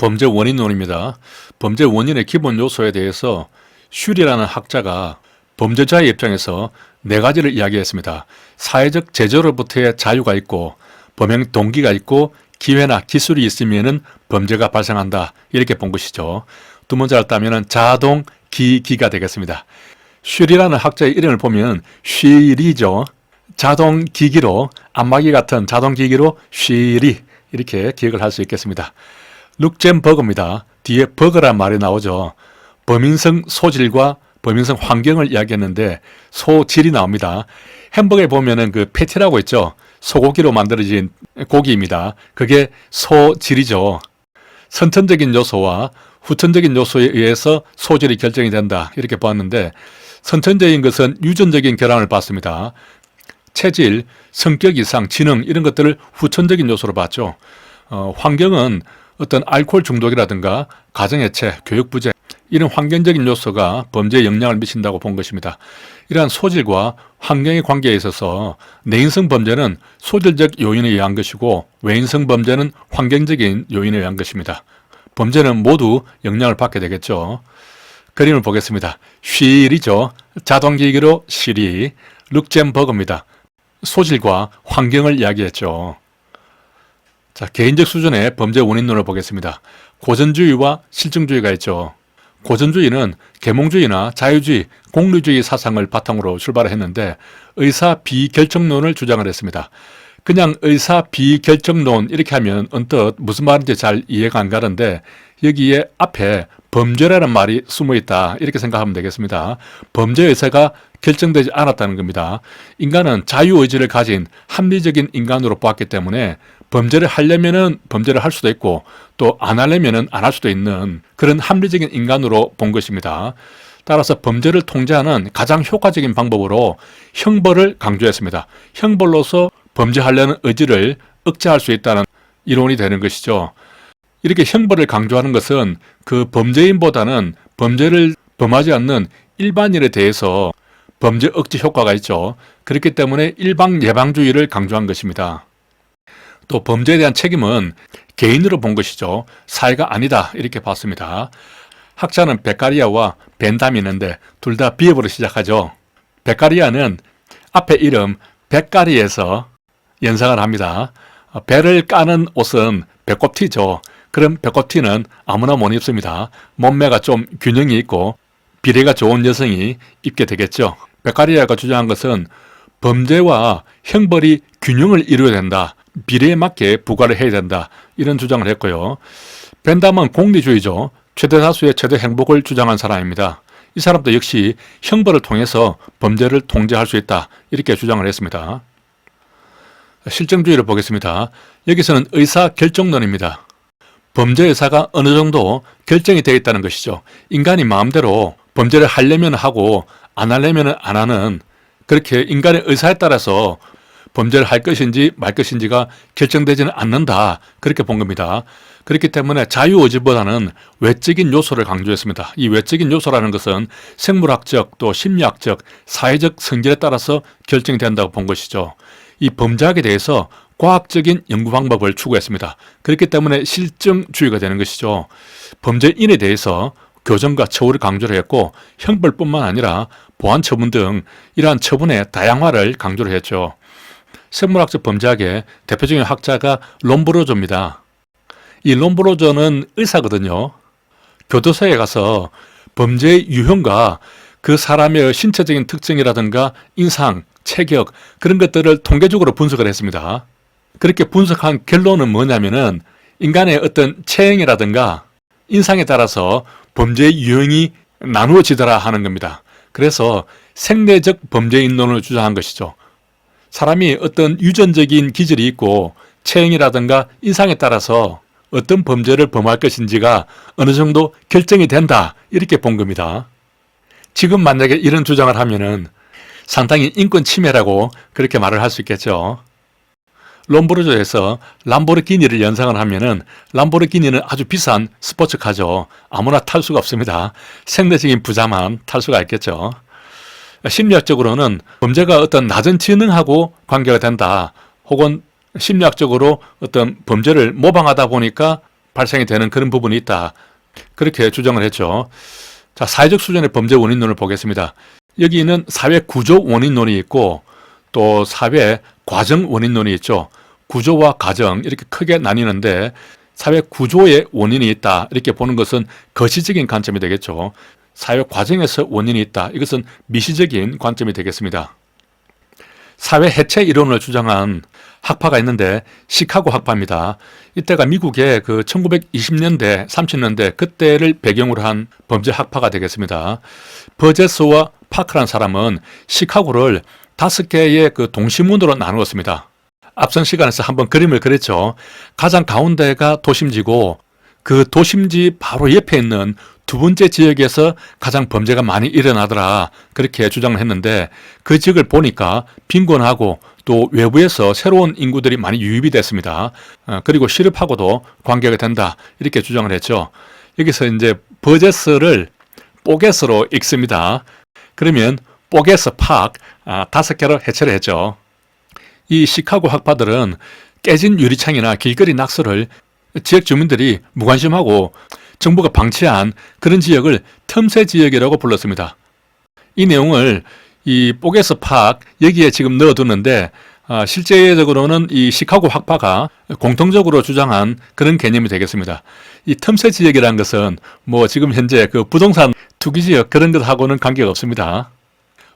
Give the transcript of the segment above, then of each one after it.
범죄 원인론입니다. 범죄 원인의 기본 요소에 대해서 슐이라는 학자가 범죄자의 입장에서 네 가지를 이야기했습니다. 사회적 제재로부터의 자유가 있고, 범행 동기가 있고, 기회나 기술이 있으면 범죄가 발생한다. 이렇게 본 것이죠. 두 번째로 따면 자동 기기가 되겠습니다. 슐이라는 학자의 이름을 보면 슐이죠. 자동 기기로, 안마기 같은 자동 기기로 슐이 이렇게 기억을 할 수 있겠습니다. 룩셈버그입니다. 뒤에 버그란 말이 나오죠. 범인성 소질과 범인성 환경을 이야기했는데 소질이 나옵니다. 햄버거에 보면은 그 패티라고 있죠. 소고기로 만들어진 고기입니다. 그게 소질이죠. 선천적인 요소와 후천적인 요소에 의해서 소질이 결정이 된다. 이렇게 보았는데 선천적인 것은 유전적인 결함을 봤습니다. 체질, 성격 이상, 지능 이런 것들을 후천적인 요소로 봤죠. 환경은 어떤 알코올 중독이라든가 가정해체, 교육부재 이런 환경적인 요소가 범죄에 영향을 미친다고 본 것입니다. 이러한 소질과 환경의 관계에 있어서 내인성 범죄는 소질적 요인에 의한 것이고 외인성 범죄는 환경적인 요인에 의한 것입니다. 범죄는 모두 영향을 받게 되겠죠. 그림을 보겠습니다. 쉴이죠. 자동기기로 쉴이, 룩셈버그입니다. 소질과 환경을 이야기했죠. 자, 개인적 수준의 범죄 원인론을 보겠습니다. 고전주의와 실증주의가 있죠. 고전주의는 계몽주의나 자유주의, 공리주의 사상을 바탕으로 출발했는데 의사 비결정론을 주장을 했습니다. 그냥 의사 비결정론 이렇게 하면 언뜻 무슨 말인지 잘 이해가 안 가는데 여기에 앞에 범죄라는 말이 숨어 있다 이렇게 생각하면 되겠습니다. 범죄 의사가 결정되지 않았다는 겁니다. 인간은 자유의지를 가진 합리적인 인간으로 보았기 때문에 범죄를 하려면은 범죄를 할 수도 있고 또 안 하려면은 안 할 수도 있는 그런 합리적인 인간으로 본 것입니다. 따라서 범죄를 통제하는 가장 효과적인 방법으로 형벌을 강조했습니다. 형벌로서 범죄하려는 의지를 억제할 수 있다는 이론이 되는 것이죠. 이렇게 형벌을 강조하는 것은 그 범죄인보다는 범죄를 범하지 않는 일반인에 대해서 범죄 억제 효과가 있죠. 그렇기 때문에 일방 예방주의를 강조한 것입니다. 또 범죄에 대한 책임은 개인으로 본 것이죠. 사회가 아니다 이렇게 봤습니다. 학자는 베카리아와 벤담이 있는데 둘 다 비읍으로 시작하죠. 베카리아는 앞에 이름 백가리에서 연상을 합니다. 배를 까는 옷은 배꼽티죠. 그럼 배꼽티는 아무나 못 입습니다. 몸매가 좀 균형이 있고 비례가 좋은 여성이 입게 되겠죠. 베카리아가 주장한 것은 범죄와 형벌이 균형을 이루어야 된다. 비례에 맞게 부과를 해야 된다. 이런 주장을 했고요. 벤담은 공리주의죠. 최대 다수의 최대 행복을 주장한 사람입니다. 이 사람도 역시 형벌을 통해서 범죄를 통제할 수 있다. 이렇게 주장을 했습니다. 실정주의를 보겠습니다. 여기서는 의사결정론입니다. 범죄 의사가 어느 정도 결정이 되어 있다는 것이죠. 인간이 마음대로 범죄를 하려면 하고 안 하려면 안 하는 그렇게 인간의 의사에 따라서 범죄를 할 것인지 말 것인지가 결정되지는 않는다. 그렇게 본 겁니다. 그렇기 때문에 자유의지보다는 외적인 요소를 강조했습니다. 이 외적인 요소라는 것은 생물학적 또 심리학적 사회적 성질에 따라서 결정이 된다고 본 것이죠. 이 범죄학에 대해서 과학적인 연구 방법을 추구했습니다. 그렇기 때문에 실증주의가 되는 것이죠. 범죄인에 대해서 교정과 처우를 강조를 했고 형벌뿐만 아니라 보안 처분 등 이러한 처분의 다양화를 강조를 했죠. 생물학적 범죄학의 대표적인 학자가 롬브로조입니다. 이 롬브로조는 의사거든요. 교도소에 가서 범죄의 유형과 그 사람의 신체적인 특징이라든가 인상, 체격 그런 것들을 통계적으로 분석을 했습니다. 그렇게 분석한 결론은 뭐냐면은 인간의 어떤 체형이라든가 인상에 따라서 범죄의 유형이 나누어지더라 하는 겁니다. 그래서 생리적 범죄인론을 주장한 것이죠. 사람이 어떤 유전적인 기질이 있고 체형이라든가 인상에 따라서 어떤 범죄를 범할 것인지가 어느 정도 결정이 된다 이렇게 본 겁니다. 지금 만약에 이런 주장을 하면은 상당히 인권 침해라고 그렇게 말을 할 수 있겠죠. 롬브로조에서 람보르기니를 연상을 하면은 람보르기니는 아주 비싼 스포츠카죠. 아무나 탈 수가 없습니다. 생리적인 부자만 탈 수가 있겠죠. 심리학적으로는 범죄가 어떤 낮은 지능하고 관계가 된다. 혹은 심리학적으로 어떤 범죄를 모방하다 보니까 발생이 되는 그런 부분이 있다. 그렇게 주장을 했죠. 자, 사회적 수준의 범죄 원인론을 보겠습니다. 여기는 사회 구조 원인론이 있고 또 사회 과정 원인론이 있죠. 구조와 과정 이렇게 크게 나뉘는데 사회 구조의 원인이 있다 이렇게 보는 것은 거시적인 관점이 되겠죠. 사회 과정에서 원인이 있다. 이것은 미시적인 관점이 되겠습니다. 사회 해체 이론을 주장한 학파가 있는데 시카고 학파입니다. 이때가 미국의 그 1920년대, 30년대 그때를 배경으로 한 범죄 학파가 되겠습니다. 버제스와 파크라는 사람은 시카고를 5개의 그 동시문으로 나누었습니다. 앞선 시간에서 한번 그림을 그렸죠. 가장 가운데가 도심지고 그 도심지 바로 옆에 있는 두 번째 지역에서 가장 범죄가 많이 일어나더라 그렇게 주장을 했는데 그 지역을 보니까 빈곤하고 또 외부에서 새로운 인구들이 많이 유입이 됐습니다. 그리고 시립하고도 관계가 된다 이렇게 주장을 했죠. 여기서 이제 버제스를 뽀겟으로 읽습니다. 그러면 뽀겟스 팍 5개로 해체를 했죠. 이 시카고 학파들은 깨진 유리창이나 길거리 낙서를 지역 주민들이 무관심하고 정부가 방치한 그런 지역을 틈새 지역이라고 불렀습니다. 이 내용을 이 뽀겟스 팍 여기에 지금 넣어두는데 실제적으로는 이 시카고 학파가 공통적으로 주장한 그런 개념이 되겠습니다. 이 틈새 지역이라는 것은 뭐 지금 현재 그 부동산 투기 지역 그런 것하고는 관계가 없습니다.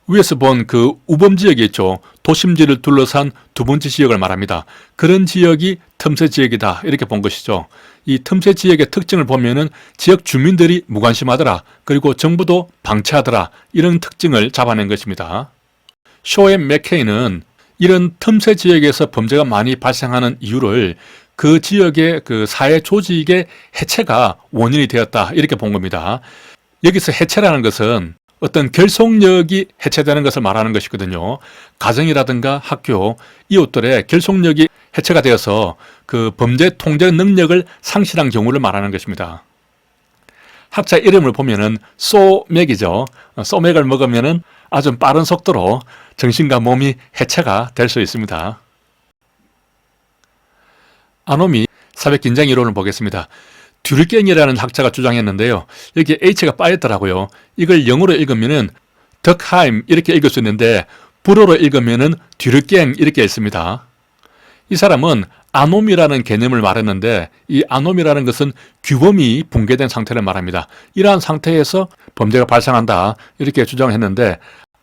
위에서 본 그 우범 지역이 있죠. 도심지를 둘러싼 두 번째 지역을 말합니다. 그런 지역이 틈새 지역이다 이렇게 본 것이죠. 이 틈새 지역의 특징을 보면은 지역 주민들이 무관심하더라. 그리고 정부도 방치하더라. 이런 특징을 잡아낸 것입니다. 쇼앤 맥케이는 이런 틈새 지역에서 범죄가 많이 발생하는 이유를 그 지역의 그 사회 조직의 해체가 원인이 되었다 이렇게 본 겁니다. 여기서 해체라는 것은 어떤 결속력이 해체되는 것을 말하는 것이거든요. 가정이라든가 학교, 이웃들의 결속력이 해체가 되어서 그 범죄 통제 능력을 상실한 경우를 말하는 것입니다. 학자 이름을 보면은 소맥이죠. 소맥을 먹으면은 아주 빠른 속도로 정신과 몸이 해체가 될 수 있습니다. 아노미 사회긴장 이론을 보겠습니다. 듀르갱이라는 학자가 주장했는데요. 여기에 H가 빠졌더라고요. 이걸 영어로 읽으면은 덕하임 이렇게 읽을 수 있는데 불어로 읽으면은 듀르갱 이렇게 읽습니다. 이 사람은 아노미라는 개념을 말했는데 이 아노미라는 것은 규범이 붕괴된 상태를 말합니다. 이러한 상태에서 범죄가 발생한다 이렇게 주장했는데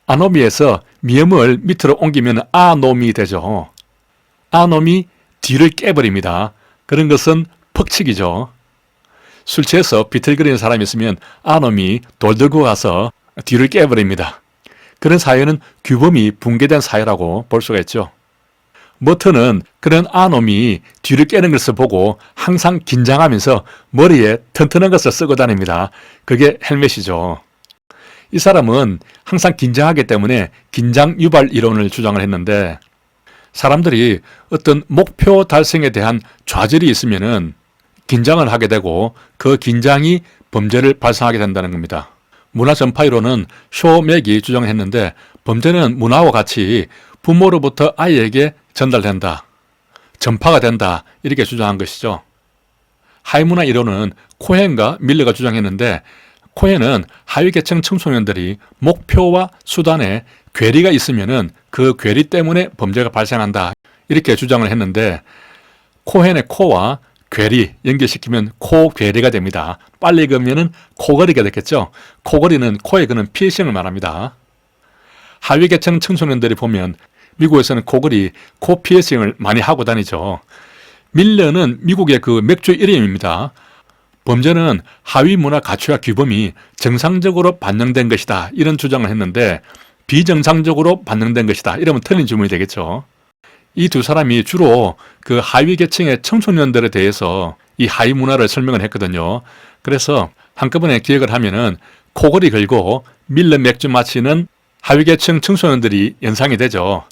아노미에서 미음을 밑으로 옮기면 아노미 되죠. 아노미 뒤를 깨버립니다. 그런 것은 퍽치기죠. 술 취해서 비틀거리는 사람이 있으면 아놈이 돌 들고 가서 뒤를 깨버립니다. 그런 사회는 규범이 붕괴된 사회라고 볼 수가 있죠. 머트는 그런 아놈이 뒤를 깨는 것을 보고 항상 긴장하면서 머리에 튼튼한 것을 쓰고 다닙니다. 그게 헬멧이죠. 이 사람은 항상 긴장하기 때문에 긴장 유발 이론을 주장을 했는데 사람들이 어떤 목표 달성에 대한 좌절이 있으면은 긴장을 하게 되고 그 긴장이 범죄를 발생하게 된다는 겁니다. 문화 전파이론은 쇼맥이 주장했는데 범죄는 문화와 같이 부모로부터 아이에게 전달된다. 전파가 된다. 이렇게 주장한 것이죠. 하위문화 이론은 코헨과 밀러가 주장했는데 코헨은 하위계층 청소년들이 목표와 수단에 괴리가 있으면은 그 괴리 때문에 범죄가 발생한다. 이렇게 주장을 했는데 코헨의 코와 괴리 연결시키면 코괴리가 됩니다. 빨리 읽으면 코거리가 됐겠죠. 코거리는 코에 그는 피해싱을 말합니다. 하위계층 청소년들이 보면 미국에서는 코거리, 코 피해싱을 많이 하고 다니죠. 밀러는 미국의 그 맥주 이름입니다. 범죄는 하위 문화 가치와 규범이 정상적으로 반영된 것이다. 이런 주장을 했는데 비정상적으로 반영된 것이다. 이러면 틀린 질문이 되겠죠. 이 두 사람이 주로 그 하위 계층의 청소년들에 대해서 이 하위 문화를 설명을 했거든요. 그래서 한꺼번에 기억을 하면은 코골이 걸고 밀러 맥주 마시는 하위 계층 청소년들이 연상이 되죠.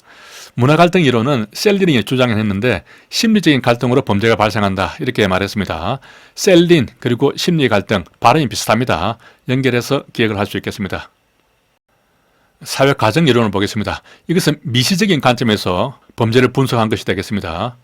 문화 갈등 이론은 셀린이 주장했는데 심리적인 갈등으로 범죄가 발생한다 이렇게 말했습니다. 셀린 그리고 심리 갈등 발음이 비슷합니다. 연결해서 기억을 할 수 있겠습니다. 사회 가정 이론을 보겠습니다. 이것은 미시적인 관점에서 범죄를 분석한 것이 되겠습니다.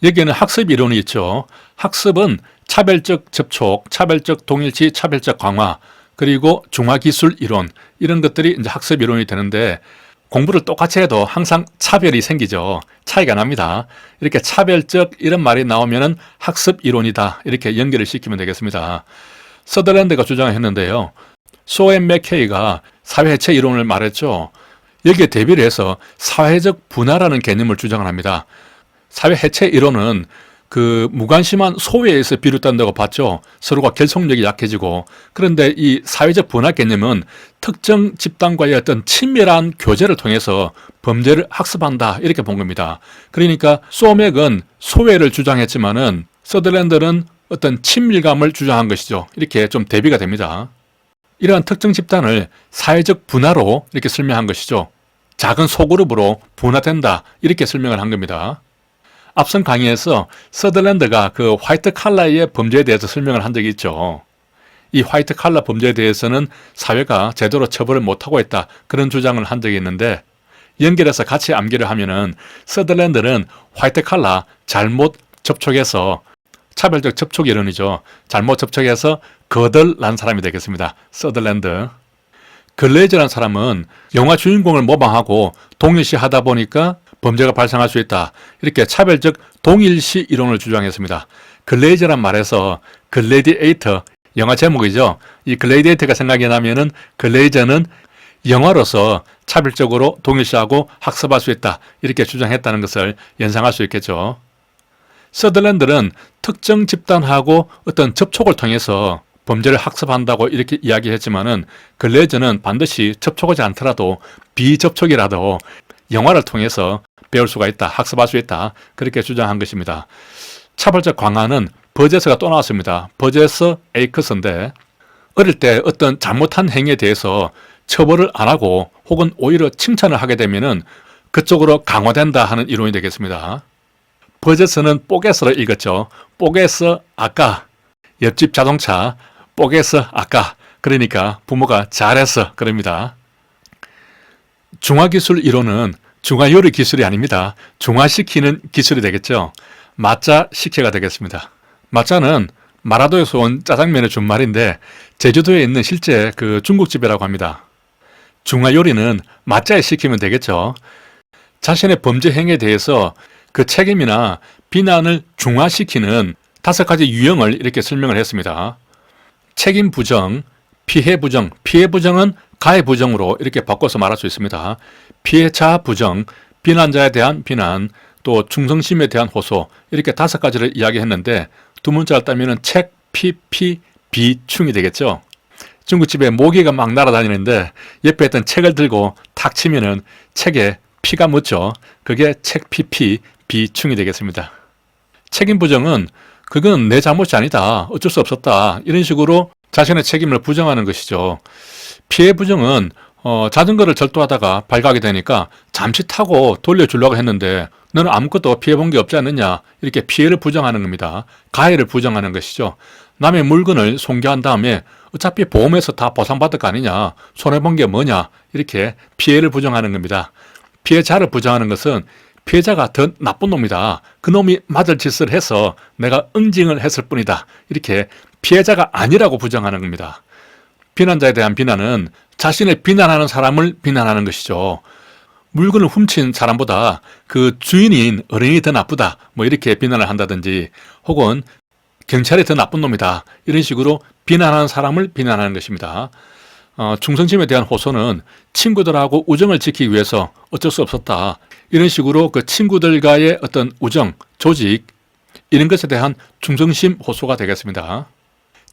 여기에는 학습 이론이 있죠. 학습은 차별적 접촉, 차별적 동일치, 차별적 강화, 그리고 중화기술 이론, 이런 것들이 이제 학습 이론이 되는데, 공부를 똑같이 해도 항상 차별이 생기죠. 차이가 납니다. 이렇게 차별적 이런 말이 나오면은 학습 이론이다, 이렇게 연결을 시키면 되겠습니다. 서덜랜드가 주장했는데요. 소앤 맥케이가 사회해체 이론을 말했죠. 여기에 대비를 해서 사회적 분화라는 개념을 주장을 합니다. 사회해체 이론은 그 무관심한 소외에서 비롯된다고 봤죠. 서로가 결속력이 약해지고. 그런데 이 사회적 분화 개념은 특정 집단과의 어떤 친밀한 교제를 통해서 범죄를 학습한다, 이렇게 본 겁니다. 그러니까 소맥은 소외를 주장했지만은 서덜랜드는 어떤 친밀감을 주장한 것이죠. 이렇게 좀 대비가 됩니다. 이러한 특정 집단을 사회적 분화로 이렇게 설명한 것이죠. 작은 소그룹으로 분화된다, 이렇게 설명을 한 겁니다. 앞선 강의에서 서덜랜드가 그 화이트 칼라의 범죄에 대해서 설명을 한 적이 있죠. 이 화이트 칼라 범죄에 대해서는 사회가 제대로 처벌을 못하고 있다, 그런 주장을 한 적이 있는데, 연결해서 같이 암기를 하면은 서덜랜드는 화이트 칼라 잘못 접촉해서, 차별적 접촉 이론이죠. 잘못 접촉해서 거덜난 사람이 되겠습니다. 서덜랜드. 글레이저라는 사람은 영화 주인공을 모방하고 동일시 하다 보니까 범죄가 발생할 수 있다, 이렇게 차별적 동일시 이론을 주장했습니다. 글레이저란 말에서 글래디에이터, 영화 제목이죠. 이 글래디에이터가 생각이 나면은 글레이저는 영화로서 차별적으로 동일시하고 학습할 수 있다, 이렇게 주장했다는 것을 연상할 수 있겠죠. 서덜랜드는 특정 집단하고 어떤 접촉을 통해서 범죄를 학습한다고 이렇게 이야기했지만은, 글레이저는 반드시 접촉하지 않더라도 비접촉이라도 영화를 통해서 배울 수가 있다, 학습할 수 있다, 그렇게 주장한 것입니다. 차별적 강화는 버제스가 또 나왔습니다. 버제스 에이커스인데, 어릴 때 어떤 잘못한 행위에 대해서 처벌을 안 하고 혹은 오히려 칭찬을 하게 되면은 그쪽으로 강화된다 하는 이론이 되겠습니다. 버제스는 뽀게스로 읽었죠. 뽀게스 아까, 옆집 자동차 뽀게스 아까, 그러니까 부모가 잘했어, 그럽니다. 중화기술 이론은 중화요리 기술이 아닙니다. 중화시키는 기술이 되겠죠. 맛자 식혜가 되겠습니다. 맛자는 마라도에서 온 짜장면의 준말인데, 제주도에 있는 실제 그 중국집이라고 합니다. 중화요리는 맛자에 시키면 되겠죠. 자신의 범죄 행위에 대해서 그 책임이나 비난을 중화시키는 5가지 유형을 이렇게 설명을 했습니다. 책임 부정, 피해 부정, 피해 부정은 가해 부정으로 이렇게 바꿔서 말할 수 있습니다. 피해자 부정, 비난자에 대한 비난, 또 충성심에 대한 호소, 이렇게 5가지를 이야기했는데, 두 문자를 따면은 책, 피, 비충이 되겠죠. 중국집에 모기가 막 날아다니는데 옆에 있던 책을 들고 탁 치면은 책에 피가 묻죠. 그게 책, 피, 비충이 되겠습니다. 책임 부정은 그건 내 잘못이 아니다, 어쩔 수 없었다, 이런 식으로 자신의 책임을 부정하는 것이죠. 피해 부정은 자전거를 절도하다가 발각이 되니까 잠시 타고 돌려주려고 했는데 너는 아무것도 피해본 게 없지 않느냐, 이렇게 피해를 부정하는 겁니다. 가해를 부정하는 것이죠. 남의 물건을 손괴한 다음에 어차피 보험에서 다 보상받을 거 아니냐, 손해본 게 뭐냐, 이렇게 피해를 부정하는 겁니다. 피해자를 부정하는 것은 피해자가 더 나쁜 놈이다, 그 놈이 맞을 짓을 해서 내가 응징을 했을 뿐이다, 이렇게 피해자가 아니라고 부정하는 겁니다. 비난자에 대한 비난은 자신을 비난하는 사람을 비난하는 것이죠. 물건을 훔친 사람보다 그 주인인 어린이 더 나쁘다, 뭐 이렇게 비난을 한다든지, 혹은 경찰이 더 나쁜 놈이다, 이런 식으로 비난하는 사람을 비난하는 것입니다. 충성심에 대한 호소는 친구들하고 우정을 지키기 위해서 어쩔 수 없었다, 이런 식으로 그 친구들과의 어떤 우정, 조직, 이런 것에 대한 충성심 호소가 되겠습니다.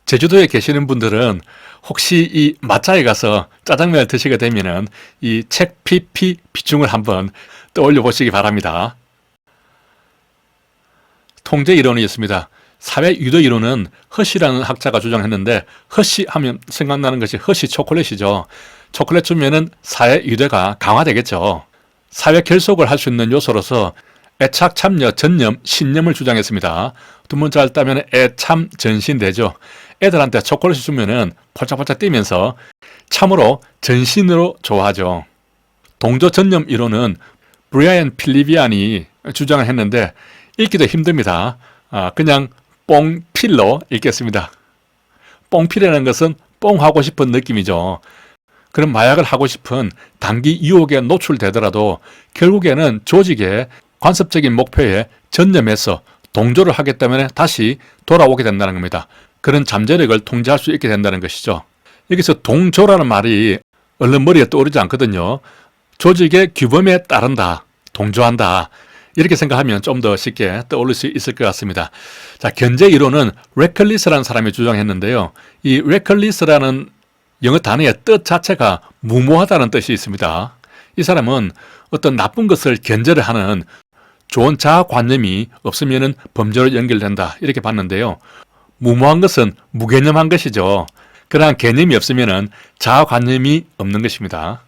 제주도에 계시는 분들은 혹시 이 맛자에 가서 짜장면을 드시게 되면은 이 책, 피, 비중을 한번 떠올려 보시기 바랍니다. 통제 이론이 있습니다. 사회 유도 이론은 허쉬라는 학자가 주장했는데, 허쉬 하면 생각나는 것이 허쉬 초콜릿이죠. 초콜릿 주면은 사회 유대가 강화되겠죠. 사회 결속을 할 수 있는 요소로서 애착, 참여, 전념, 신념을 주장했습니다. 두 문자를 따면 애참, 전신되죠. 애들한테 초콜릿을 주면은 폴짝폴짝 뛰면서 참으로 전신으로 좋아하죠. 동조 전념 이론은 브라이언 필리비안이 주장을 했는데 읽기도 힘듭니다. 그냥 뽕필로 읽겠습니다. 뽕필이라는 것은 뽕하고 싶은 느낌이죠. 그런 마약을 하고 싶은 단기 유혹에 노출되더라도 결국에는 조직의 관습적인 목표에 전념해서 동조를 하기 때문에 다시 돌아오게 된다는 겁니다. 그런 잠재력을 통제할 수 있게 된다는 것이죠. 여기서 동조라는 말이 얼른 머리에 떠오르지 않거든요. 조직의 규범에 따른다, 동조한다, 이렇게 생각하면 좀 더 쉽게 떠올릴 수 있을 것 같습니다. 자, 견제 이론은 레클리스라는 사람이 주장했는데요. 이 레클리스라는 영어 단어의 뜻 자체가 무모하다는 뜻이 있습니다. 이 사람은 어떤 나쁜 것을 견제를 하는 좋은 자아관념이 없으면 범죄로 연결된다, 이렇게 봤는데요. 무모한 것은 무개념한 것이죠. 그러한 개념이 없으면 자아관념이 없는 것입니다.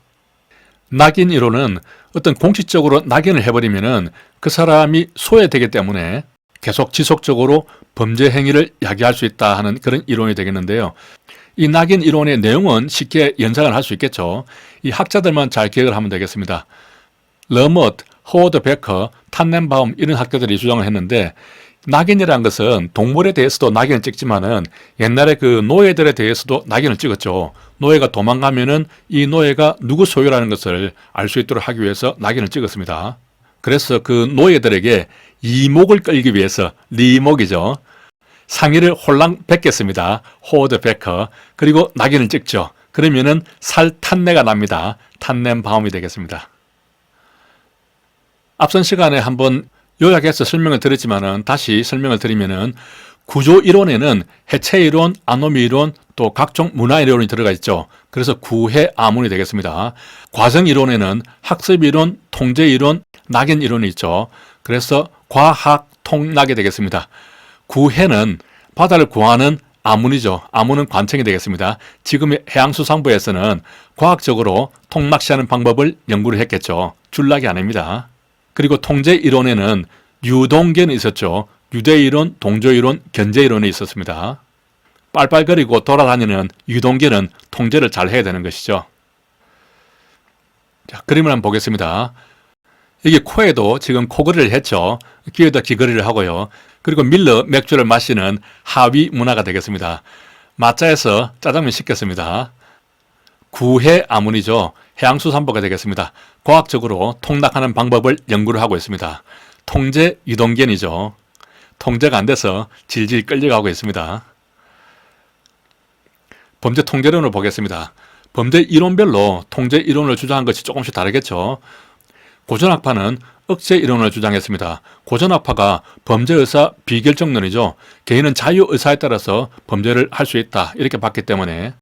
낙인 이론은 어떤 공식적으로 낙인을 해버리면 그 사람이 소외되기 때문에 계속 지속적으로 범죄 행위를 야기할 수 있다 하는 그런 이론이 되겠는데요. 이 낙인 이론의 내용은 쉽게 연상을 할 수 있겠죠. 이 학자들만 잘 기억을 하면 되겠습니다. 러머트, 호워드 베커, 탄넨바움 이런 학자들이 주장을 했는데, 낙인이라는 것은 동물에 대해서도 낙인을 찍지만은 옛날에 그 노예들에 대해서도 낙인을 찍었죠. 노예가 도망가면은 이 노예가 누구 소유라는 것을 알 수 있도록 하기 위해서 낙인을 찍었습니다. 그래서 그 노예들에게 이목을 끌기 위해서, 리목이죠, 상의를 홀랑 벗겼습니다. 호워드 베커. 그리고 낙인을 찍죠. 그러면은 살 탄내가 납니다. 탄넨바움이 되겠습니다. 앞선 시간에 한번 요약해서 설명을 드렸지만은 다시 설명을 드리면은 구조 이론에는 해체 이론, 아노미 이론, 또 각종 문화 이론이 들어가 있죠. 그래서 구해 아문이 되겠습니다. 과정 이론에는 학습 이론, 통제 이론, 낙인 이론이 있죠. 그래서 과학 통낙이 되겠습니다. 구해는 바다를 구하는 아문이죠. 아문은 관청이 되겠습니다. 지금의 해양수산부에서는 과학적으로 통낚시하는 방법을 연구를 했겠죠. 줄락이 아닙니다. 그리고 통제 이론에는 유동계는 있었죠. 유대이론, 동조이론, 견제이론이 있었습니다. 빨빨거리고 돌아다니는 유동계는 통제를 잘 해야 되는 것이죠. 자, 그림을 한번 보겠습니다. 여기 코에도 지금 코걸이를 했죠. 귀에다 귀걸이를 하고요. 그리고 밀러 맥주를 마시는 하위 문화가 되겠습니다. 마자에서 짜장면 시켰습니다. 구해 아문이죠. 해양수산부가 되겠습니다. 과학적으로 통락하는 방법을 연구를 하고 있습니다. 통제 유동견이죠. 통제가 안 돼서 질질 끌려가고 있습니다. 범죄 통제론을 보겠습니다. 범죄 이론별로 통제 이론을 주장한 것이 조금씩 다르겠죠. 고전학파는 억제 이론을 주장했습니다. 고전학파가 범죄의사 비결정론이죠. 개인은 자유의사에 따라서 범죄를 할 수 있다, 이렇게 봤기 때문에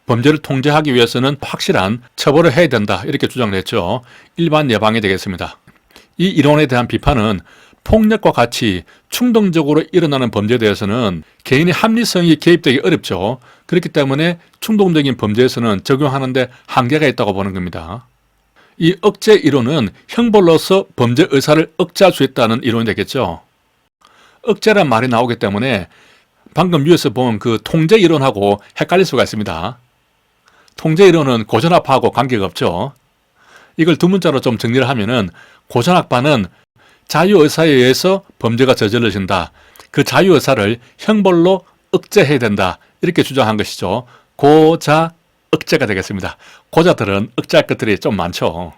범죄를 통제하기 위해서는 확실한 처벌을 해야 된다, 이렇게 주장을 했죠. 일반 예방이 되겠습니다. 이 이론에 대한 비판은 폭력과 같이 충동적으로 일어나는 범죄에 대해서는 개인의 합리성이 개입되기 어렵죠. 그렇기 때문에 충동적인 범죄에서는 적용하는데 한계가 있다고 보는 겁니다. 이 억제 이론은 형벌로서 범죄 의사를 억제할 수 있다는 이론이 되겠죠. 억제란 말이 나오기 때문에 방금 위에서 본 그 통제 이론하고 헷갈릴 수가 있습니다. 통제 이론은 고전학파하고 관계가 없죠. 이걸 두 문자로 좀 정리를 하면은, 고전학파는 자유의사에 의해서 범죄가 저질러진다, 그 자유의사를 형벌로 억제해야 된다, 이렇게 주장한 것이죠. 고자 억제가 되겠습니다. 고자들은 억제할 것들이 좀 많죠.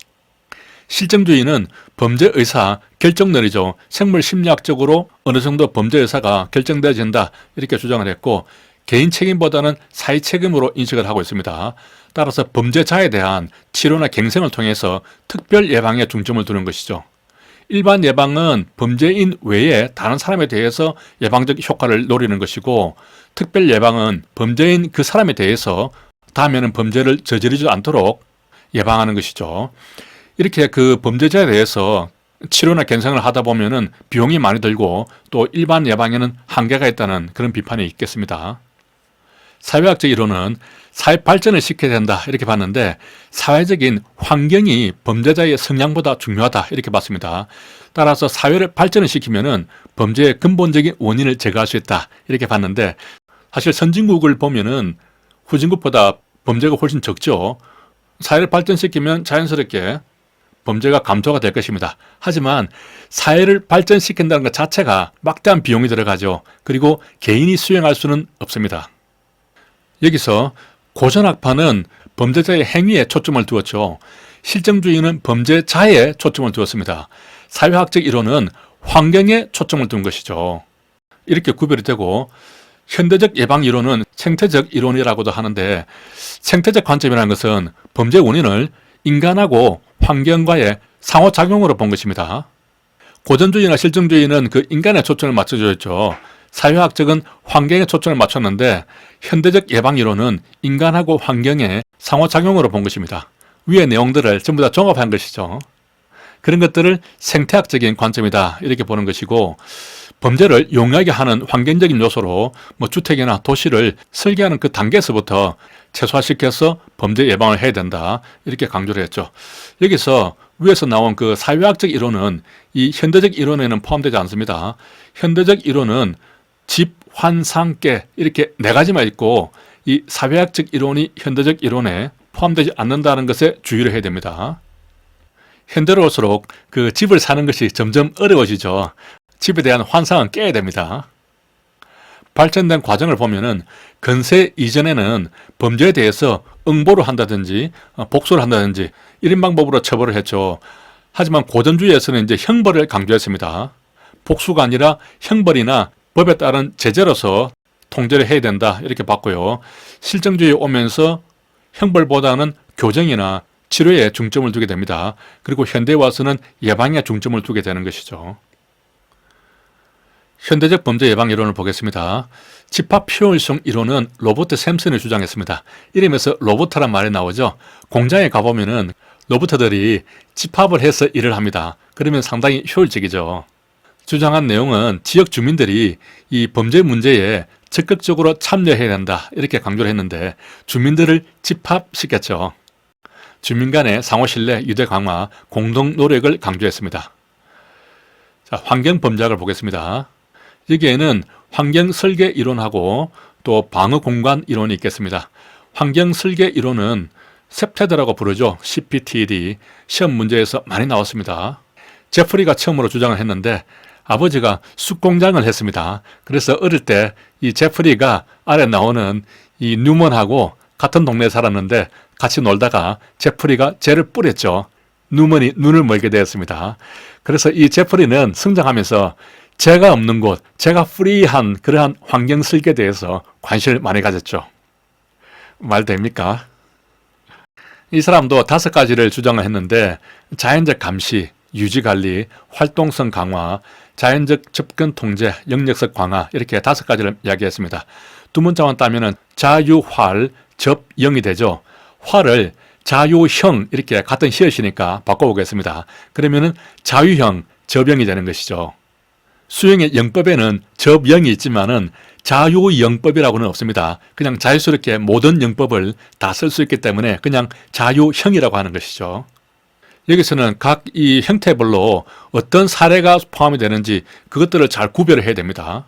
실정주의는 범죄의사 결정론이죠. 생물심리학적으로 어느 정도 범죄의사가 결정되어진다, 이렇게 주장을 했고, 개인 책임보다는 사회 책임으로 인식을 하고 있습니다. 따라서 범죄자에 대한 치료나 갱생을 통해서 특별 예방에 중점을 두는 것이죠. 일반 예방은 범죄인 외에 다른 사람에 대해서 예방적 효과를 노리는 것이고, 특별 예방은 범죄인 그 사람에 대해서 다음에는 범죄를 저지르지 않도록 예방하는 것이죠. 이렇게 그 범죄자에 대해서 치료나 갱생을 하다 보면은 비용이 많이 들고 또 일반 예방에는 한계가 있다는 그런 비판이 있겠습니다. 사회학적 이론은 사회 발전을 시켜야 된다, 이렇게 봤는데, 사회적인 환경이 범죄자의 성향보다 중요하다, 이렇게 봤습니다. 따라서 사회를 발전을 시키면은 범죄의 근본적인 원인을 제거할 수 있다, 이렇게 봤는데, 사실 선진국을 보면은 후진국보다 범죄가 훨씬 적죠. 사회를 발전시키면 자연스럽게 범죄가 감소가 될 것입니다. 하지만 사회를 발전시킨다는 것 자체가 막대한 비용이 들어가죠. 그리고 개인이 수행할 수는 없습니다. 여기서 고전학파는 범죄자의 행위에 초점을 두었죠. 실정주의는 범죄자에 초점을 두었습니다. 사회학적 이론은 환경에 초점을 둔 것이죠. 이렇게 구별이 되고 현대적 예방 이론은 생태적 이론이라고도 하는데 생태적 관점이라는 것은 범죄 원인을 인간하고 환경과의 상호작용으로 본 것입니다. 고전주의나 실정주의는 그 인간에 초점을 맞춰줬죠. 사회학적은 환경에 초점을 맞췄는데 현대적 예방이론은 인간하고 환경의 상호작용으로 본 것입니다. 위의 내용들을 전부 다 종합한 것이죠. 그런 것들을 생태학적인 관점이다 이렇게 보는 것이고 범죄를 용이하게 하는 환경적인 요소로 주택이나 도시를 설계하는 그 단계에서부터 최소화시켜서 범죄 예방을 해야 된다 이렇게 강조를 했죠. 여기서 위에서 나온 그 사회학적 이론은 이 현대적 이론에는 포함되지 않습니다. 현대적 이론은 집, 환, 상, 깨 이렇게 네 가지만 있고 이 사회학적 이론이 현대적 이론에 포함되지 않는다는 것에 주의를 해야 됩니다. 현대로 올수록 그 집을 사는 것이 점점 어려워지죠. 집에 대한 환상은 깨야 됩니다. 발전된 과정을 보면은 근세 이전에는 범죄에 대해서 응보를 한다든지 복수를 한다든지 이런 방법으로 처벌을 했죠. 하지만 고전주의에서는 이제 형벌을 강조했습니다. 복수가 아니라 형벌이나 법에 따른 제재로서 통제를 해야 된다 이렇게 봤고요. 실정주의에 오면서 형벌보다는 교정이나 치료에 중점을 두게 됩니다. 그리고 현대에 와서는 예방에 중점을 두게 되는 것이죠. 현대적 범죄 예방 이론을 보겠습니다. 집합 효율성 이론은 로버트 샘슨이 주장했습니다. 이름에서 로버트란 말이 나오죠. 공장에 가보면은 로버트들이 집합을 해서 일을 합니다. 그러면 상당히 효율적이죠. 주장한 내용은 지역 주민들이 이 범죄 문제에 적극적으로 참여해야 된다 이렇게 강조를 했는데 주민들을 집합시켰죠. 주민 간의 상호 신뢰, 유대 강화, 공동 노력을 강조했습니다. 자, 환경 범죄학을 보겠습니다. 여기에는 환경 설계 이론하고 또 방어 공간 이론이 있겠습니다. 환경 설계 이론은 셉테드라고 부르죠. CPTD 시험 문제에서 많이 나왔습니다. 제프리가 처음으로 주장을 했는데 아버지가 숯공장을 했습니다. 그래서 어릴 때 이 제프리가 아래 나오는 이 뉴먼하고 같은 동네에 살았는데 같이 놀다가 제프리가 쟤를 뿌렸죠. 뉴먼이 눈을 멀게 되었습니다. 그래서 이 제프리는 성장하면서 죄가 없는 곳, 죄가 프리한 그러한 환경 설계에 대해서 관심을 많이 가졌죠. 말 됩니까? 이 사람도 5가지를 주장을 했는데 자연적 감시, 유지관리, 활동성 강화, 자연적 접근 통제, 영역적 강화 이렇게 5가지를 이야기했습니다. 두 문자만 따면은 자유활, 접영이 되죠. 활을 자유형 이렇게 같은 히읗이니까 바꿔보겠습니다. 그러면은 자유형, 접영이 되는 것이죠. 수영의 영법에는 접영이 있지만은 자유영법이라고는 없습니다. 그냥 자유스럽게 모든 영법을 다 쓸 수 있기 때문에 그냥 자유형이라고 하는 것이죠. 여기서는 각 이 형태별로 어떤 사례가 포함이 되는지 그것들을 잘 구별을 해야 됩니다.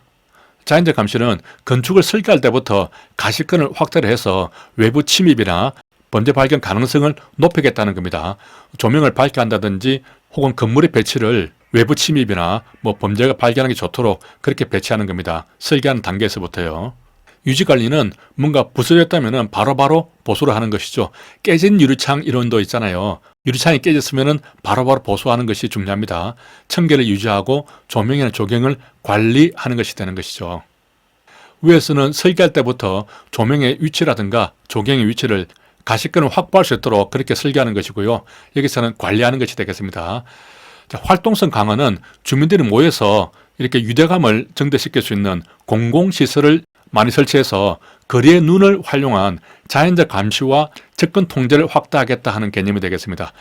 자연적 감시는 건축을 설계할 때부터 가시권을 확대를 해서 외부 침입이나 범죄 발견 가능성을 높이겠다는 겁니다. 조명을 밝게 한다든지 혹은 건물의 배치를 외부 침입이나 범죄가 발견하기 좋도록 그렇게 배치하는 겁니다. 설계하는 단계에서부터요. 유지관리는 뭔가 부서졌다면 바로바로 보수를 하는 것이죠. 깨진 유리창 이론도 있잖아요. 유리창이 깨졌으면 바로바로 보수하는 것이 중요합니다. 청결을 유지하고 조명이나 조경을 관리하는 것이 되는 것이죠. 위에서는 설계할 때부터 조명의 위치라든가 조경의 위치를 가시권을 확보할 수 있도록 그렇게 설계하는 것이고요. 여기서는 관리하는 것이 되겠습니다. 자, 활동성 강화는 주민들이 모여서 이렇게 유대감을 증대시킬 수 있는 공공시설을 많이 설치해서 거리의 눈을 활용한 자연적 감시와 접근 통제를 확대하겠다 하는 개념이 되겠습니다.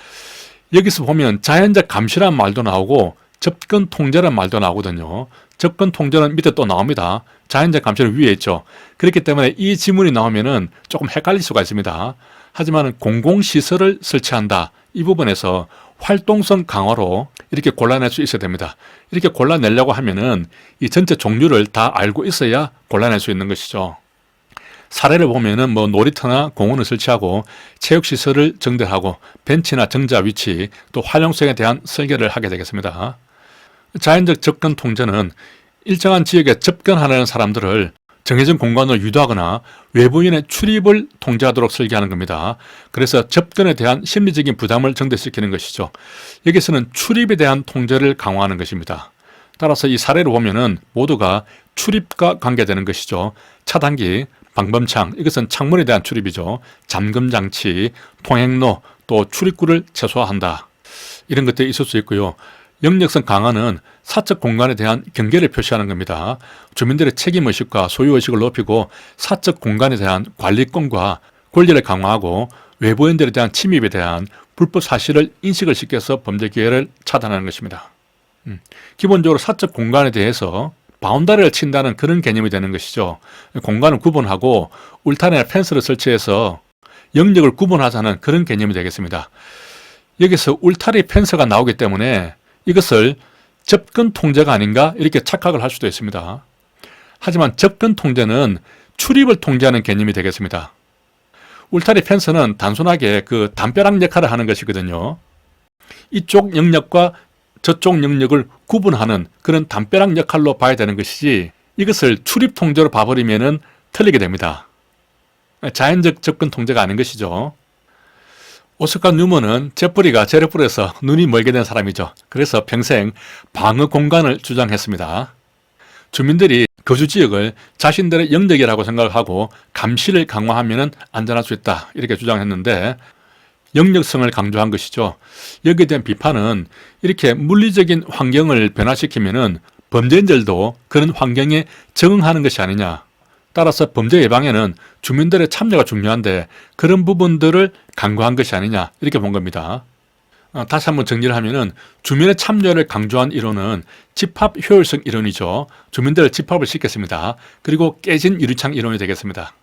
여기서 보면 자연적 감시란 말도 나오고 접근 통제란 말도 나오거든요. 접근 통제는 밑에 또 나옵니다. 자연적 감시는 위에 있죠. 그렇기 때문에 이 지문이 나오면은 조금 헷갈릴 수가 있습니다. 하지만 공공시설을 설치한다. 이 부분에서 활동성 강화로 이렇게 골라낼 수 있어야 됩니다. 이렇게 골라내려고 하면은 이 전체 종류를 다 알고 있어야 골라낼 수 있는 것이죠. 사례를 보면은 뭐 놀이터나 공원을 설치하고 체육시설을 정대하고 벤치나 정자 위치 또 활용성에 대한 설계를 하게 되겠습니다. 자연적 접근 통제는 일정한 지역에 접근하는 사람들을 정해진 공간으로 유도하거나 외부인의 출입을 통제하도록 설계하는 겁니다. 그래서 접근에 대한 심리적인 부담을 정대시키는 것이죠. 여기서는 출입에 대한 통제를 강화하는 것입니다. 따라서 이 사례를 보면은 모두가 출입과 관계되는 것이죠. 차단기, 방범창, 이것은 창문에 대한 출입이죠. 잠금장치, 통행로, 또 출입구를 최소화한다. 이런 것들이 있을 수 있고요. 영역성 강화는 사적 공간에 대한 경계를 표시하는 겁니다. 주민들의 책임의식과 소유의식을 높이고 사적 공간에 대한 관리권과 권리를 강화하고 외부인들에 대한 침입에 대한 불법 사실을 인식을 시켜서 범죄 기회를 차단하는 것입니다. 기본적으로 사적 공간에 대해서 바운다리를 친다는 그런 개념이 되는 것이죠. 공간을 구분하고 울타리나 펜스를 설치해서 영역을 구분하자는 그런 개념이 되겠습니다. 여기서 울타리 펜스가 나오기 때문에 이것을 접근 통제가 아닌가 이렇게 착각을 할 수도 있습니다. 하지만 접근 통제는 출입을 통제하는 개념이 되겠습니다. 울타리 펜스는 단순하게 그 담벼락 역할을 하는 것이거든요. 이쪽 영역과 저쪽 영역을 구분하는 그런 담벼락 역할로 봐야 되는 것이지 이것을 출입 통제로 봐버리면 틀리게 됩니다. 자연적 접근 통제가 아닌 것이죠. 오스카 뉴먼은 재뿌리가 재래뿌려서 눈이 멀게 된 사람이죠. 그래서 평생 방어 공간을 주장했습니다. 주민들이 거주지역을 자신들의 영역이라고 생각하고 감시를 강화하면 안전할 수 있다 이렇게 주장했는데 영역성을 강조한 것이죠. 여기에 대한 비판은 이렇게 물리적인 환경을 변화시키면 범죄인들도 그런 환경에 적응하는 것이 아니냐. 따라서 범죄 예방에는 주민들의 참여가 중요한데 그런 부분들을 강구한 것이 아니냐 이렇게 본 겁니다. 다시 한번 정리를 하면은 주민의 참여를 강조한 이론은 집합 효율성 이론이죠. 주민들을 집합을 시켰습니다. 그리고 깨진 유리창 이론이 되겠습니다.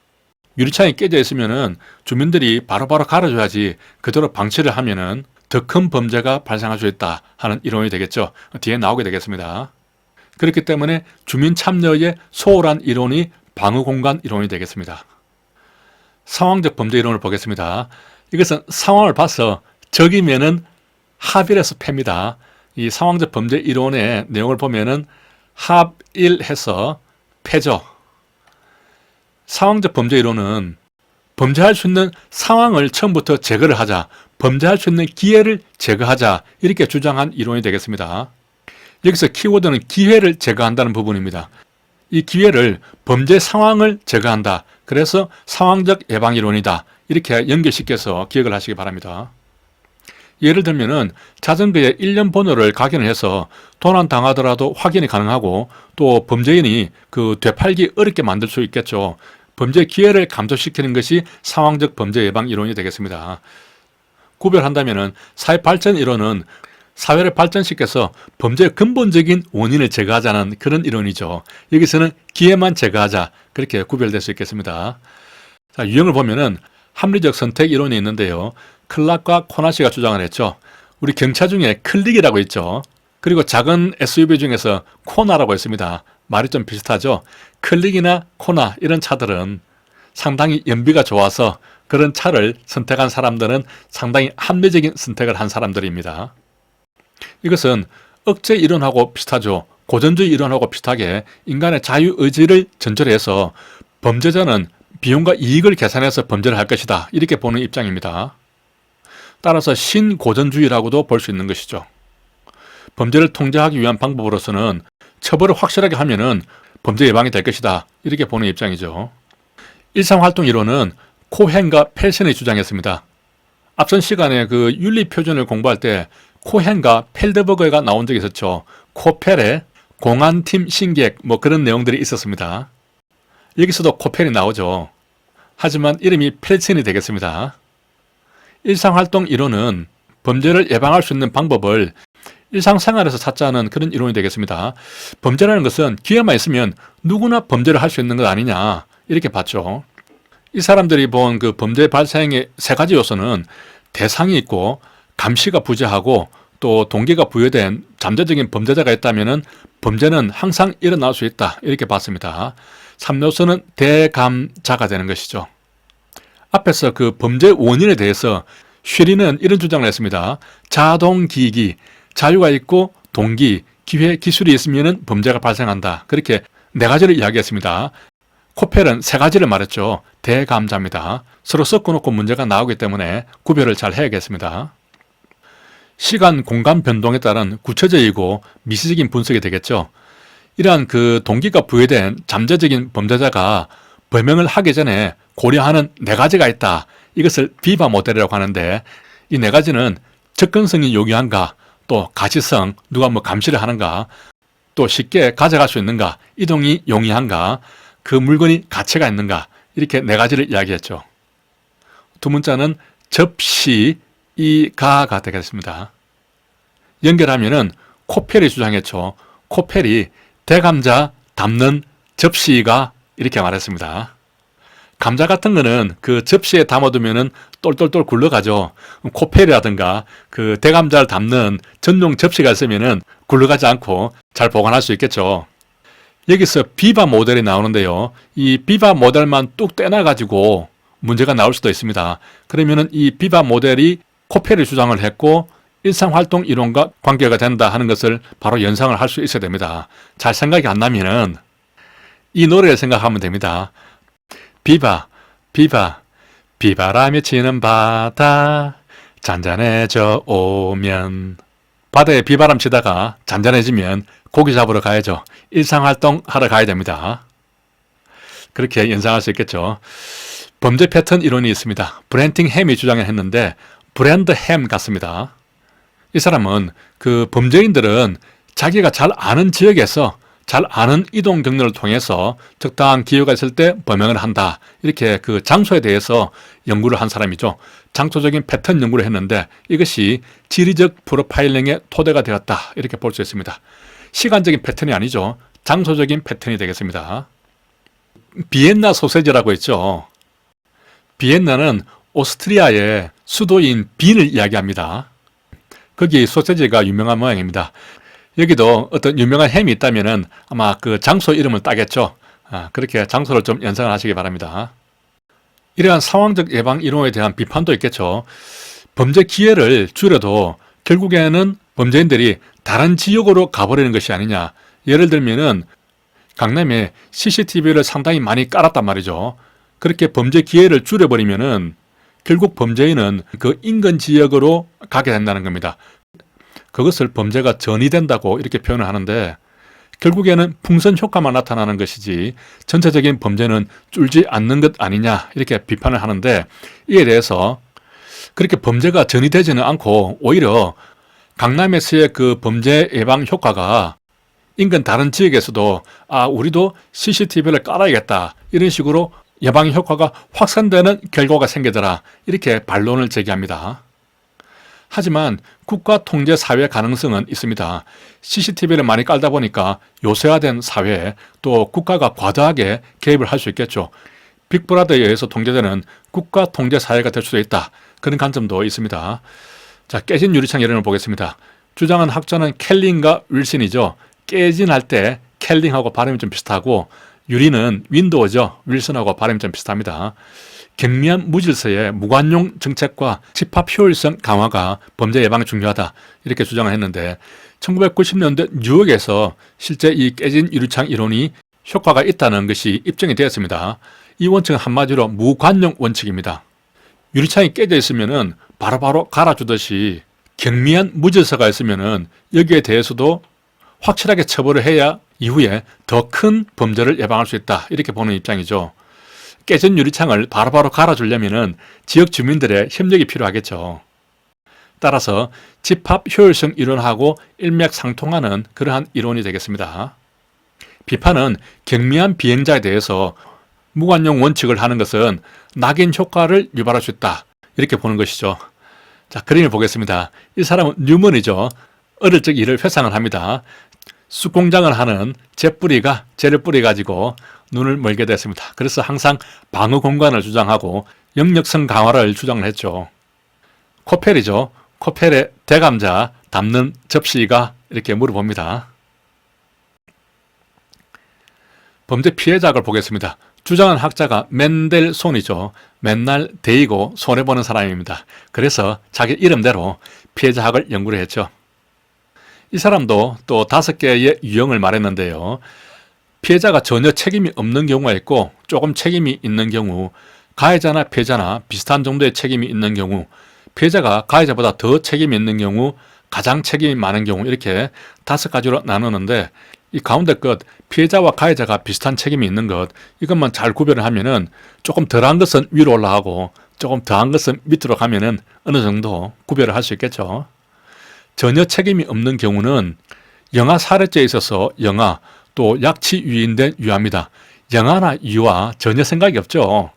유리창이 깨져 있으면은 주민들이 바로바로 갈아줘야지 그대로 방치를 하면은 더 큰 범죄가 발생할 수 있다 하는 이론이 되겠죠. 뒤에 나오게 되겠습니다. 그렇기 때문에 주민 참여에 소홀한 이론이 방어공간 이론이 되겠습니다. 상황적 범죄 이론을 보겠습니다. 이것은 상황을 봐서 적이면은 합일해서 팹니다. 이 상황적 범죄 이론의 내용을 보면은 합일해서 패죠. 상황적 범죄 이론은 범죄할 수 있는 상황을 처음부터 제거를 하자, 범죄할 수 있는 기회를 제거하자 이렇게 주장한 이론이 되겠습니다. 여기서 키워드는 기회를 제거한다는 부분입니다. 이 기회를 범죄 상황을 제거한다. 그래서 상황적 예방 이론이다. 이렇게 연결시켜서 기억을 하시기 바랍니다. 예를 들면은 자전거의 일련 번호를 각인을 해서 도난 당하더라도 확인이 가능하고 또 범죄인이 그 되팔기 어렵게 만들 수 있겠죠. 범죄 기회를 감소시키는 것이 상황적 범죄 예방 이론이 되겠습니다. 구별한다면은 사회 발전 이론은 사회를 발전시켜서 범죄의 근본적인 원인을 제거하자는 그런 이론이죠. 여기서는 기회만 제거하자 그렇게 구별될 수 있겠습니다. 자, 유형을 보면은 합리적 선택 이론이 있는데요. 클락과 코나시가 주장을 했죠. 우리 경차 중에 클릭이라고 있죠. 그리고 작은 SUV 중에서 코나라고 있습니다. 말이 좀 비슷하죠. 클릭이나 코나 이런 차들은 상당히 연비가 좋아서 그런 차를 선택한 사람들은 상당히 합리적인 선택을 한 사람들입니다. 이것은 억제 이론하고 비슷하죠. 고전주의 이론하고 비슷하게 인간의 자유의지를 전제해서 범죄자는 비용과 이익을 계산해서 범죄를 할 것이다. 이렇게 보는 입장입니다. 따라서 신고전주의라고도 볼 수 있는 것이죠. 범죄를 통제하기 위한 방법으로서는 처벌을 확실하게 하면은 범죄 예방이 될 것이다. 이렇게 보는 입장이죠. 일상활동 이론은 코헨과 펠슨이 주장했습니다. 앞선 시간에 그 윤리표준을 공부할 때 코헨과 펠드버거가 나온 적이 있었죠. 코펠의 공안팀 신객 뭐 그런 내용들이 있었습니다. 여기서도 코펠이 나오죠. 하지만 이름이 펠슨이 되겠습니다. 일상활동 이론은 범죄를 예방할 수 있는 방법을 일상생활에서 찾자는 그런 이론이 되겠습니다. 범죄라는 것은 기회만 있으면 누구나 범죄를 할 수 있는 것 아니냐 이렇게 봤죠. 이 사람들이 본 그 범죄 발생의 세 가지 요소는 대상이 있고 감시가 부재하고 또 동기가 부여된 잠재적인 범죄자가 있다면 범죄는 항상 일어날 수 있다 이렇게 봤습니다. 3요소는 대감자가 되는 것이죠. 앞에서 그 범죄 원인에 대해서 쉐리는 이런 주장을 했습니다. 자동기기, 자유가 있고 동기, 기회, 기술이 있으면 범죄가 발생한다. 그렇게 네 가지를 이야기했습니다. 코펠은 세 가지를 말했죠. 대감자입니다. 서로 섞어놓고 문제가 나오기 때문에 구별을 잘 해야겠습니다. 시간, 공간 변동에 따른 구체적이고 미시적인 분석이 되겠죠. 이러한 그 동기가 부여된 잠재적인 범죄자가 범행을 하기 전에 고려하는 네 가지가 있다. 이것을 비바 모델이라고 하는데 이 네 가지는 접근성이 요구한가, 또 가시성, 누가 뭐 감시를 하는가, 또 쉽게 가져갈 수 있는가, 이동이 용이한가, 그 물건이 가치가 있는가, 이렇게 네 가지를 이야기했죠. 두 문자는 접시, 이가가 되겠습니다. 연결하면은 코펠이 주장했죠. 코펠이 대감자 담는 접시가 이렇게 말했습니다. 감자 같은 거는 그 접시에 담아두면은 똘똘똘 굴러가죠. 코펠이라든가 그 대감자를 담는 전용 접시가 있으면은 굴러가지 않고 잘 보관할 수 있겠죠. 여기서 비바 모델이 나오는데요. 이 비바 모델만 뚝 떼놔가지고 문제가 나올 수도 있습니다. 그러면은 이 비바 모델이 코펠이 주장을 했고 일상활동 이론과 관계가 된다 하는 것을 바로 연상을 할 수 있어야 됩니다. 잘 생각이 안 나면은 이 노래를 생각하면 됩니다. 비바, 비바, 비바람이 치는 바다, 잔잔해져 오면. 바다에 비바람 치다가 잔잔해지면 고기 잡으러 가야죠. 일상활동 하러 가야 됩니다. 그렇게 연상할 수 있겠죠. 범죄 패턴 이론이 있습니다. 브랜팅 햄이 주장을 했는데 브랜드 햄 같습니다. 이 사람은 그 범죄인들은 자기가 잘 아는 지역에서 잘 아는 이동 경로를 통해서 적당한 기회가 있을 때 범행을 한다. 이렇게 그 장소에 대해서 연구를 한 사람이죠. 장소적인 패턴 연구를 했는데 이것이 지리적 프로파일링의 토대가 되었다. 이렇게 볼 수 있습니다. 시간적인 패턴이 아니죠. 장소적인 패턴이 되겠습니다. 비엔나 소세지라고 있죠. 비엔나는 오스트리아의 수도인 빈을 이야기합니다. 거기 소세지가 유명한 모양입니다. 여기도 어떤 유명한 햄이 있다면은 아마 그 장소 이름을 따겠죠. 그렇게 장소를 좀 연상을 하시기 바랍니다. 이러한 상황적 예방 이론에 대한 비판도 있겠죠. 범죄 기회를 줄여도 결국에는 범죄인들이 다른 지역으로 가버리는 것이 아니냐. 예를 들면은 강남에 CCTV를 상당히 많이 깔았단 말이죠. 그렇게 범죄 기회를 줄여버리면은 결국 범죄인은 그 인근 지역으로 가게 된다는 겁니다. 그것을 범죄가 전이된다고 이렇게 표현을 하는데 결국에는 풍선 효과만 나타나는 것이지 전체적인 범죄는 줄지 않는 것 아니냐 이렇게 비판을 하는데 이에 대해서 그렇게 범죄가 전이되지는 않고 오히려 강남에서의 그 범죄 예방 효과가 인근 다른 지역에서도 우리도 CCTV를 깔아야겠다 이런 식으로 예방 효과가 확산되는 결과가 생기더라 이렇게 반론을 제기합니다. 하지만 국가 통제 사회 가능성은 있습니다. CCTV를 많이 깔다 보니까 요새화된 사회에 또 국가가 과도하게 개입을 할 수 있겠죠. 빅브라더에 의해서 통제되는 국가 통제 사회가 될 수도 있다. 그런 관점도 있습니다. 자, 깨진 유리창 예를 보겠습니다. 주장한 학자는 켈링과 윌슨이죠. 깨진할 때 켈링하고 발음이 좀 비슷하고 유리는 윈도우죠. 윌슨하고 발음이 좀 비슷합니다. 경미한 무질서의 무관용 정책과 집합 효율성 강화가 범죄 예방에 중요하다 이렇게 주장을 했는데 1990년대 뉴욕에서 실제 이 깨진 유리창 이론이 효과가 있다는 것이 입증이 되었습니다. 이 원칙은 한마디로 무관용 원칙입니다. 유리창이 깨져 있으면은 바로바로 갈아주듯이 경미한 무질서가 있으면은 여기에 대해서도 확실하게 처벌을 해야 이후에 더 큰 범죄를 예방할 수 있다 이렇게 보는 입장이죠. 깨진 유리창을 바로바로 갈아주려면 지역 주민들의 협력이 필요하겠죠. 따라서 집합 효율성 이론하고 일맥상통하는 그러한 이론이 되겠습니다. 비판은 경미한 비행자에 대해서 무관용 원칙을 하는 것은 낙인 효과를 유발할 수 있다 이렇게 보는 것이죠. 자, 그림을 보겠습니다. 이 사람은 뉴먼이죠. 어릴 적 일을 회상을 합니다. 숯공장을 하는 재를 뿌려가지고 눈을 멀게 됐습니다. 그래서 항상 방어 공간을 주장하고 영역성 강화를 주장을 했죠. 코펠이죠. 코펠의 대감자 담는 접시가 이렇게 물어봅니다. 범죄 피해자를 보겠습니다. 주장한 학자가 맨델손이죠. 맨날 데이고 손해보는 사람입니다. 그래서 자기 이름대로 피해자학을 연구를 했죠. 이 사람도 또 5개의 유형을 말했는데요. 피해자가 전혀 책임이 없는 경우가 있고 조금 책임이 있는 경우, 가해자나 피해자나 비슷한 정도의 책임이 있는 경우, 피해자가 가해자보다 더 책임이 있는 경우, 가장 책임이 많은 경우, 이렇게 5가지로 나누는데 이 가운데 것, 피해자와 가해자가 비슷한 책임이 있는 것, 이것만 잘 구별을 하면은 조금 덜한 것은 위로 올라가고 조금 더한 것은 밑으로 가면은 어느 정도 구별을 할 수 있겠죠. 전혀 책임이 없는 경우는 영아 살해죄에 있어서 영아, 또 약치 유인된 유아입니다. 영아나 유아 전혀 생각이 없죠.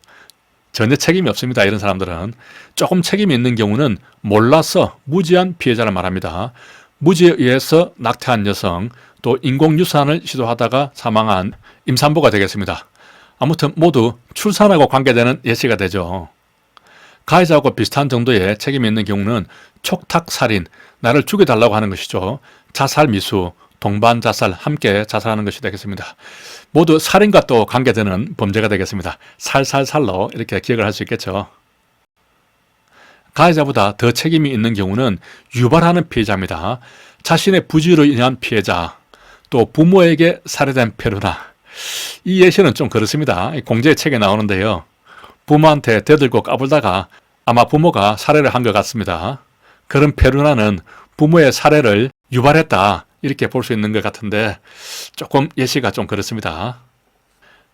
전혀 책임이 없습니다. 이런 사람들은. 조금 책임이 있는 경우는 몰라서 무지한 피해자를 말합니다. 무지에 의해서 낙태한 여성, 또 인공유산을 시도하다가 사망한 임산부가 되겠습니다. 아무튼 모두 출산하고 관계되는 예시가 되죠. 가해자하고 비슷한 정도의 책임이 있는 경우는 촉탁살인, 나를 죽여달라고 하는 것이죠. 자살미수, 동반자살, 함께 자살하는 것이 되겠습니다. 모두 살인과 또 관계되는 범죄가 되겠습니다. 살살살로 이렇게 기억을 할 수 있겠죠. 가해자보다 더 책임이 있는 경우는 유발하는 피해자입니다. 자신의 부주의로 인한 피해자, 또 부모에게 살해된 페루나. 이 예시는 좀 그렇습니다. 공제의 책에 나오는데요. 부모한테 대들고 까불다가 아마 부모가 살해를 한 것 같습니다. 그런 페루나는 부모의 살해를 유발했다, 이렇게 볼 수 있는 것 같은데 조금 예시가 좀 그렇습니다.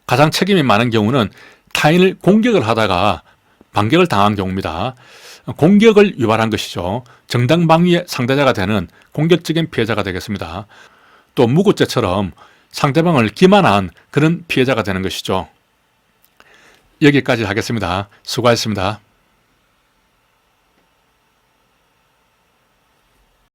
가장 책임이 많은 경우는 타인을 공격을 하다가 반격을 당한 경우입니다. 공격을 유발한 것이죠. 정당방위의 상대자가 되는 공격적인 피해자가 되겠습니다. 또 무고죄처럼 상대방을 기만한 그런 피해자가 되는 것이죠. 여기까지 하겠습니다. 수고하셨습니다.